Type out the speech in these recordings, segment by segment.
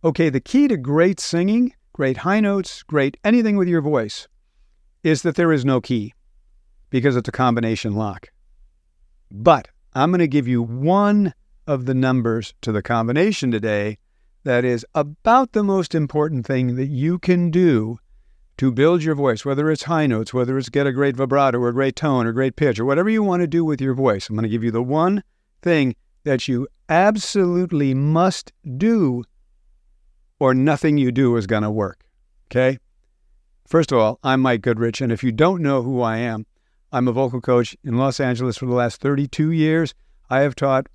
Okay, the key to great singing, great high notes, great anything with your voice, is that there is no key, because it's a combination lock. But I'm going to give you one of the numbers to the combination today that is about the most important thing that you can do to build your voice, whether it's high notes, whether it's get a great vibrato or a great tone or great pitch or whatever you want to do with your voice. I'm going to give you the one thing that you absolutely must do, or nothing you do is going to work. Okay? First of all, I'm Mike Goodrich, and if you don't know who I am, I'm a vocal coach in Los Angeles for the last 32 years. I have taught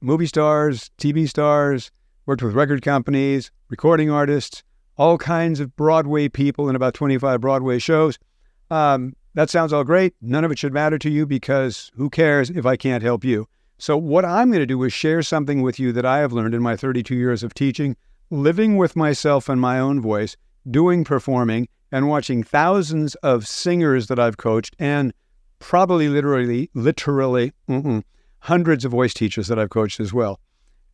movie stars, TV stars, worked with record companies, recording artists, all kinds of Broadway people in about 25 Broadway shows. That sounds all great. None of it should matter to you, because who cares if I can't help you? So what I'm going to do is share something with you that I have learned in my 32 years of teaching, living with myself and my own voice, doing performing, and watching thousands of singers that I've coached, and probably literally hundreds of voice teachers that I've coached as well.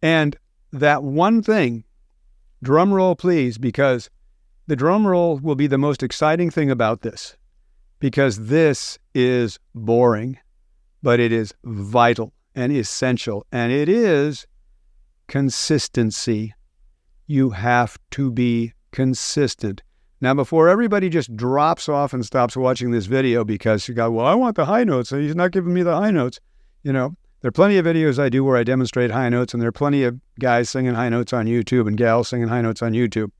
And that one thing, drum roll please, because the drum roll will be the most exciting thing about this, because this is boring, but it is vital and essential, and it is consistency. You have to be consistent. Now, before everybody just drops off and stops watching this video because you go, well, I want the high notes, so he's not giving me the high notes. You know, there are plenty of videos I do where I demonstrate high notes, and there are plenty of guys singing high notes on YouTube and gals singing high notes on YouTube.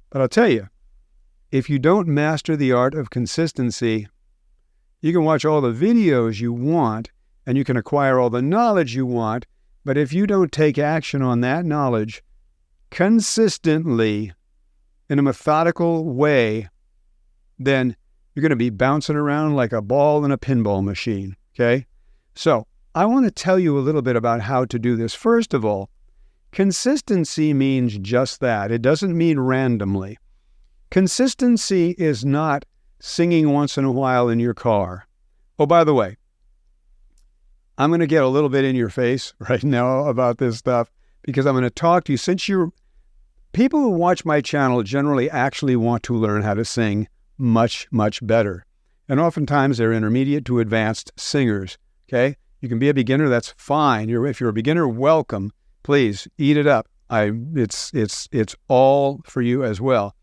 But I'll tell you, if you don't master the art of consistency, you can watch all the videos you want and you can acquire all the knowledge you want, but if you don't take action on that knowledge consistently, in a methodical way, then you're going to be bouncing around like a ball in a pinball machine, okay? So I want to tell you a little bit about how to do this. First of all, consistency means just that. It doesn't mean randomly. Consistency is not singing once in a while in your car. Oh, by the way, I'm going to get a little bit in your face right now about this stuff, because I'm going to talk to you. People who watch my channel generally actually want to learn how to sing much, much better. And oftentimes they're intermediate to advanced singers, okay? You can be a beginner, that's fine. If you're a beginner, welcome. Please, eat it up. It's all for you as well.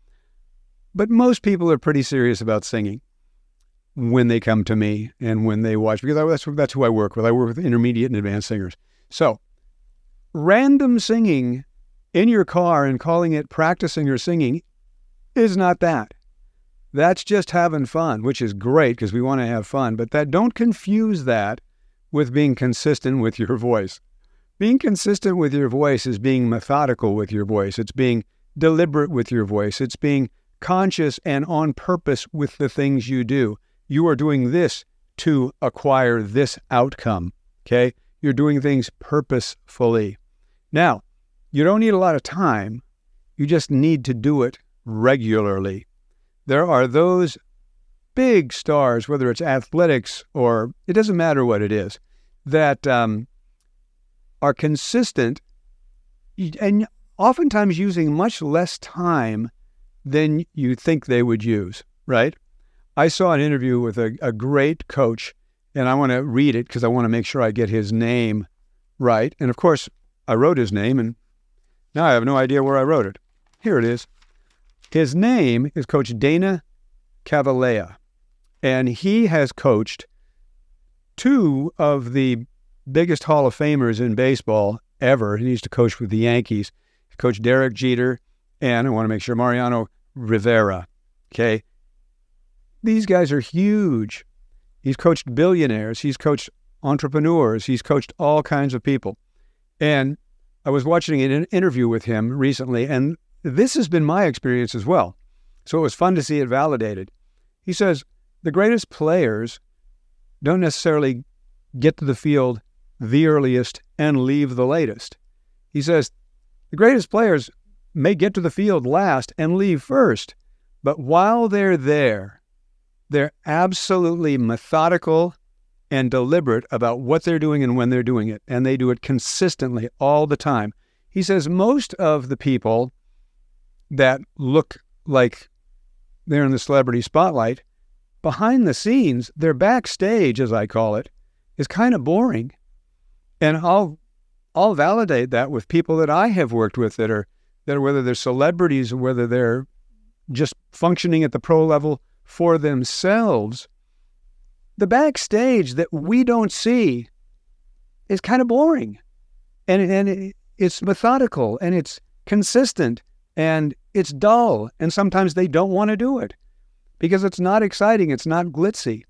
But most people are pretty serious about singing when they come to me and when they watch, because that's who I work with. I work with intermediate and advanced singers. So, random singing in your car and calling it practicing or singing is not that. That's just having fun, which is great because we want to have fun. But don't confuse that with being consistent with your voice. Being consistent with your voice is being methodical with your voice. It's being deliberate with your voice. It's being conscious and on purpose with the things you do. You are doing this to acquire this outcome, okay? You're doing things purposefully. Now, you don't need a lot of time. You just need to do it regularly. There are those big stars, whether it's athletics or it doesn't matter what it is, that are consistent and oftentimes using much less time than you think they would use, right? I saw an interview with a great coach, and I want to read it because I want to make sure I get his name right. And of course, I wrote his name, and now I have no idea where I wrote it. Here it is. His name is Coach Dana Cavalea, and he has coached two of the biggest Hall of Famers in baseball ever. He used to coach with the Yankees. He coached Derek Jeter, and I want to make sure Mariano Rivera, okay? These guys are huge. He's coached billionaires. He's coached entrepreneurs. He's coached all kinds of people. And I was watching an interview with him recently, and this has been my experience as well. So it was fun to see it validated. He says, the greatest players don't necessarily get to the field the earliest and leave the latest. He says, the greatest players may get to the field last and leave first, but while they're there, they're absolutely methodical and deliberate about what they're doing and when they're doing it, and they do it consistently all the time. He says most of the people that look like they're in the celebrity spotlight, behind the scenes, their backstage, as I call it, is kind of boring. And I'll validate that with people that I have worked with that are whether they're celebrities or whether they're just functioning at the pro level for themselves. The backstage that we don't see is kind of boring. And it's methodical, and it's consistent, and it's dull. And sometimes they don't want to do it because it's not exciting, it's not glitzy.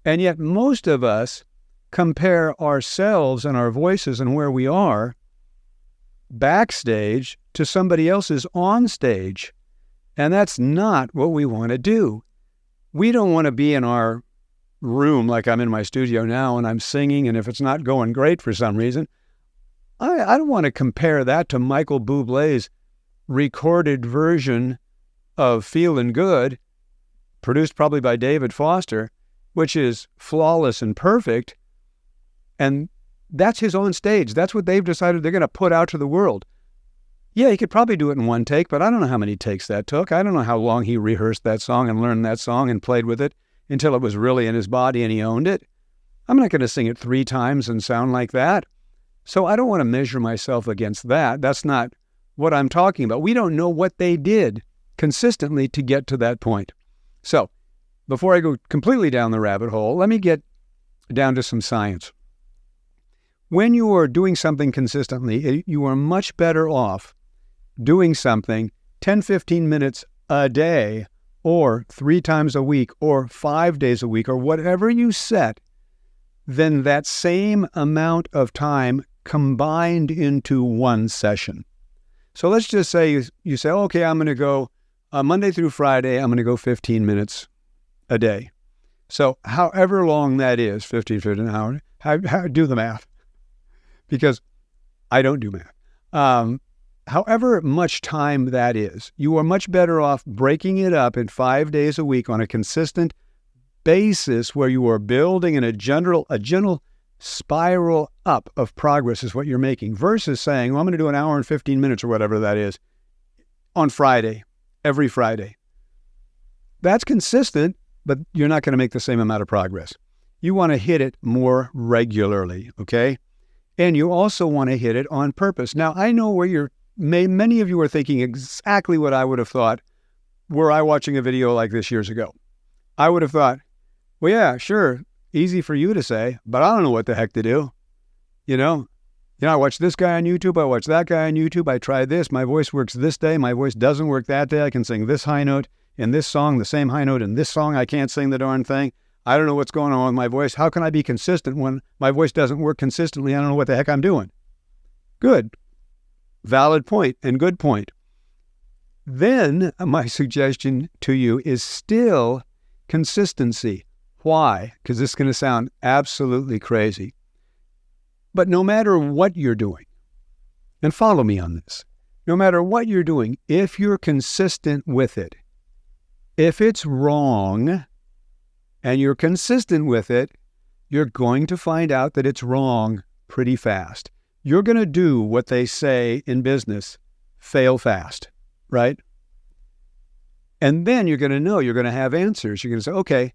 And yet most of us compare ourselves and our voices and where we are backstage to somebody else's on stage. And that's not what we want to do. We don't want to be in our room like I'm in my studio now and I'm singing, and if it's not going great for some reason, I don't want to compare that to Michael Bublé's recorded version of Feelin' Good, produced probably by David Foster, which is flawless and perfect. And that's his own stage. That's what they've decided they're going to put out to the world. Yeah, he could probably do it in one take, but I don't know how many takes that took. I don't know how long he rehearsed that song and learned that song and played with it until it was really in his body and he owned it. I'm not going to sing it 3 times and sound like that. So I don't want to measure myself against that. That's not what I'm talking about. We don't know what they did consistently to get to that point. So before I go completely down the rabbit hole, let me get down to some science. When you are doing something consistently, you are much better off doing something 10, 15 minutes a day or 3 times a week or 5 days a week or whatever you set than that same amount of time combined into one session. So let's just say you say, okay, I'm going to go Monday through Friday, I'm going to go 15 minutes a day. So however long that is, 15 an hour, do the math, because I don't do math. However much time that is, you are much better off breaking it up in 5 days a week on a consistent basis where you are building in a gentle spiral up of progress is what you're making, versus saying, well, I'm going to do an hour and 15 minutes or whatever that is on Friday, every Friday. That's consistent, but you're not going to make the same amount of progress. You want to hit it more regularly, okay? And you also want to hit it on purpose. Now, I know where many of you are thinking exactly what I would have thought were I watching a video like this years ago. I would have thought, well, yeah, sure, easy for you to say, but I don't know what the heck to do. You know, I watch this guy on YouTube, I watch that guy on YouTube, I try this, my voice works this day, my voice doesn't work that day, I can sing this high note in this song, the same high note in this song, I can't sing the darn thing. I don't know what's going on with my voice. How can I be consistent when my voice doesn't work consistently? I don't know what the heck I'm doing. Good. Valid point and good point. Then my suggestion to you is still consistency. Why? Because this is going to sound absolutely crazy. But no matter what you're doing, and follow me on this, no matter what you're doing, if you're consistent with it, if it's wrong and you're consistent with it, you're going to find out that it's wrong pretty fast. You're going to do what they say in business, fail fast, right? And then you're going to know, you're going to have answers. You're going to say, okay,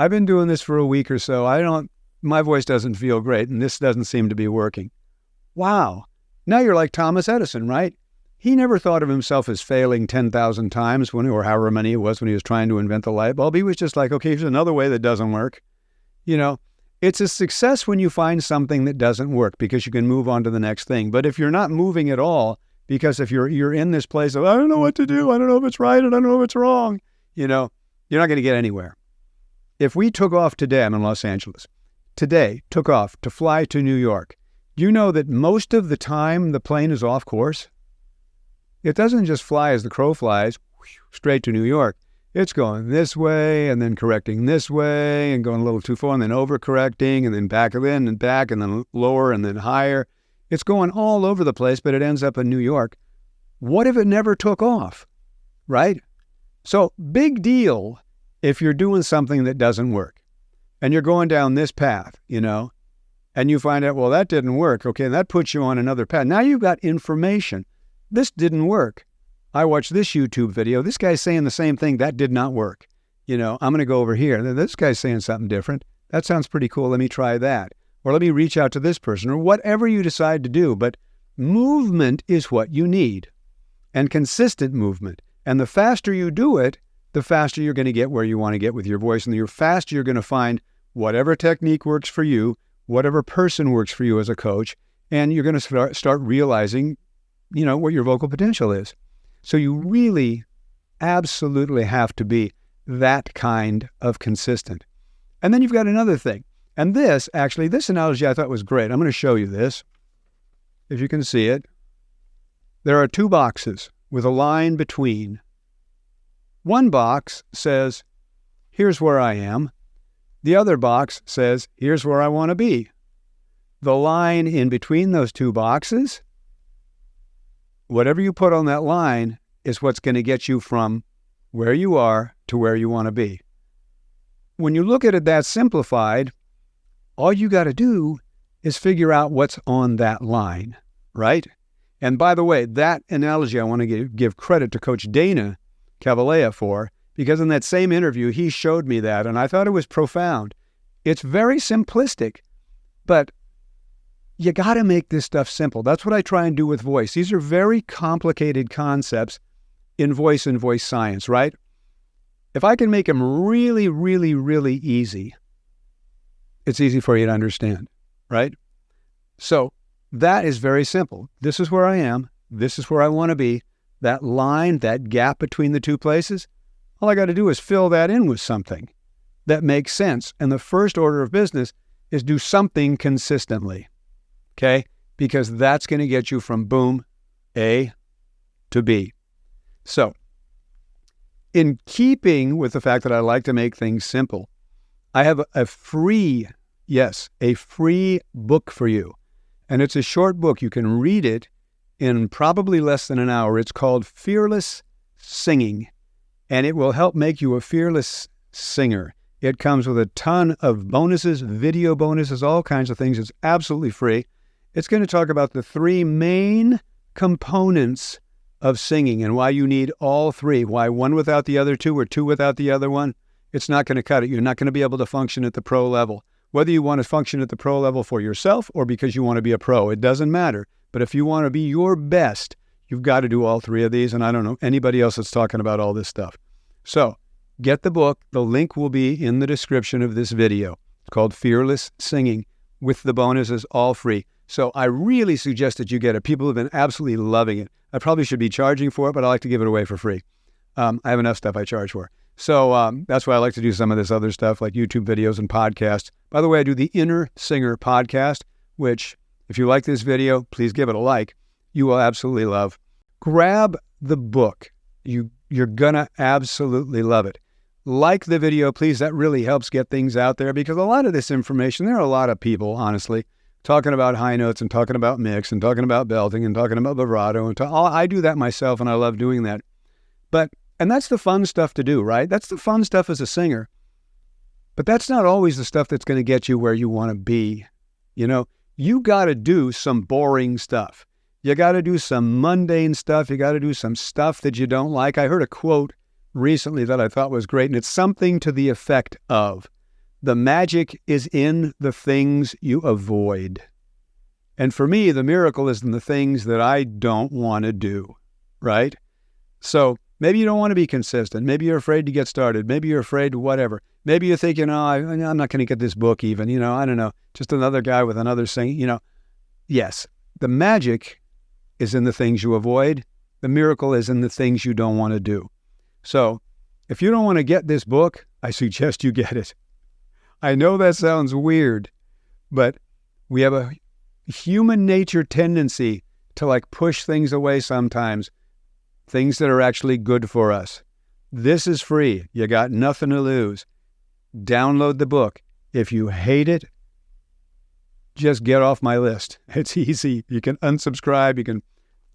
I've been doing this for a week or so. My voice doesn't feel great, and this doesn't seem to be working. Wow. Now you're like Thomas Edison, right? He never thought of himself as failing 10,000 times or however many it was when he was trying to invent the light bulb. He was just like, okay, here's another way that doesn't work. You know, it's a success when you find something that doesn't work because you can move on to the next thing. But if you're not moving at all, because if you're in this place of, I don't know what to do, I don't know if it's right, and I don't know if it's wrong, you're not going to get anywhere. If we took off today, I'm in Los Angeles, today took off to fly to New York, do you know that most of the time the plane is off course? It doesn't just fly as the crow flies straight to New York. It's going this way and then correcting this way and going a little too far and then overcorrecting and then back in and back and then lower and then higher. It's going all over the place, but it ends up in New York. What if it never took off, right? So big deal if you're doing something that doesn't work and you're going down this path, and and you find out, well, that didn't work. Okay, and that puts you on another path. Now you've got information. This didn't work. I watched this YouTube video. This guy's saying the same thing. That did not work. I'm going to go over here. This guy's saying something different. That sounds pretty cool. Let me try that. Or let me reach out to this person, or whatever you decide to do. But movement is what you need, and consistent movement. And the faster you do it, the faster you're going to get where you want to get with your voice, and the faster you're going to find whatever technique works for you, whatever person works for you as a coach, and you're going to start realizing, what your vocal potential is. So you really absolutely have to be that kind of consistent. And then you've got another thing. And this analogy I thought was great. I'm going to show you this, if you can see it. There are two boxes with a line between. One box says, here's where I am. The other box says, here's where I want to be. The line in between those two boxes, whatever you put on that line is what's going to get you from where you are to where you want to be. When you look at it that simplified, all you got to do is figure out what's on that line, right? And by the way, that analogy I want to give credit to Coach Dana Cavalea for, because in that same interview, he showed me that, and I thought it was profound. It's very simplistic, but you got to make this stuff simple. That's what I try and do with voice. These are very complicated concepts in voice and voice science, right? If I can make them really, really, really easy, it's easy for you to understand, right? So that is very simple. This is where I am. This is where I want to be. That line, that gap between the two places, all I got to do is fill that in with something that makes sense. And the first order of business is do something consistently, okay? Because that's going to get you from boom, A to B. So in keeping with the fact that I like to make things simple, I have a free book for you. And it's a short book. You can read it in probably less than an hour. It's called Fearless Singing, and it will help make you a fearless singer. It comes with a ton of bonuses, video bonuses, all kinds of things. It's absolutely free. It's going to talk about the three main components of singing and why you need all three, why one without the other two or two without the other one, it's not going to cut it. You're not going to be able to function at the pro level. Whether you want to function at the pro level for yourself or because you want to be a pro, it doesn't matter. But if you want to be your best, you've got to do all three of these. And I don't know anybody else that's talking about all this stuff. So get the book. The link will be in the description of this video. It's called Fearless Singing with the bonuses, all free. So I really suggest that you get it. People have been absolutely loving it. I probably should be charging for it, but I like to give it away for free. I have enough stuff I charge for. So that's why I like to do some of this other stuff like YouTube videos and podcasts. By the way, I do the Inner Singer podcast, which if you like this video, please give it a like. You will absolutely love. Grab the book. You're going to absolutely love it. Like the video, please. That really helps get things out there because a lot of this information, there are a lot of people, honestly, talking about high notes and talking about mix and talking about belting and talking about vibrato. I do that myself and I love doing that. And that's the fun stuff to do, right? That's the fun stuff as a singer. But that's not always the stuff that's going to get you where you want to be. You got to do some boring stuff. You got to do some mundane stuff. You got to do some stuff that you don't like. I heard a quote recently that I thought was great, and it's something to the effect of, the magic is in the things you avoid. And for me, the miracle is in the things that I don't want to do, right? So maybe you don't want to be consistent. Maybe you're afraid to get started. Maybe you're afraid to whatever. Maybe you're thinking, I'm not going to get this book even. I don't know. Just another guy with another singing. Yes, the magic is in the things you avoid. The miracle is in the things you don't want to do. So if you don't want to get this book, I suggest you get it. I know that sounds weird, but we have a human nature tendency to push things away sometimes. Things that are actually good for us. This is free. You got nothing to lose. Download the book. If you hate it, just get off my list. It's easy. You can unsubscribe. You can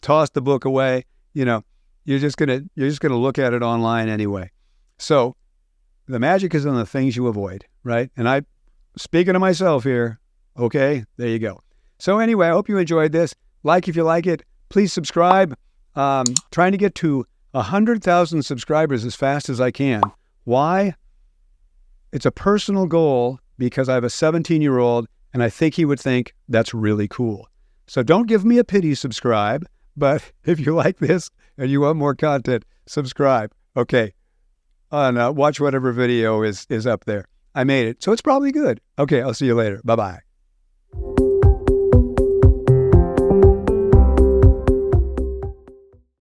toss the book away. You're just gonna look at it online anyway. So the magic is in the things you avoid, right? And speaking to myself here, Okay, there you go. So anyway, I hope you enjoyed this. Like if you like it. Please subscribe. Trying to get to 100,000 subscribers as fast as I can. Why? It's a personal goal because I have a 17-year-old and I think he would think that's really cool. So don't give me a pity subscribe, but if you like this and you want more content, subscribe. Okay. And watch whatever video is up there. I made it, so it's probably good. Okay, I'll see you later. Bye-bye.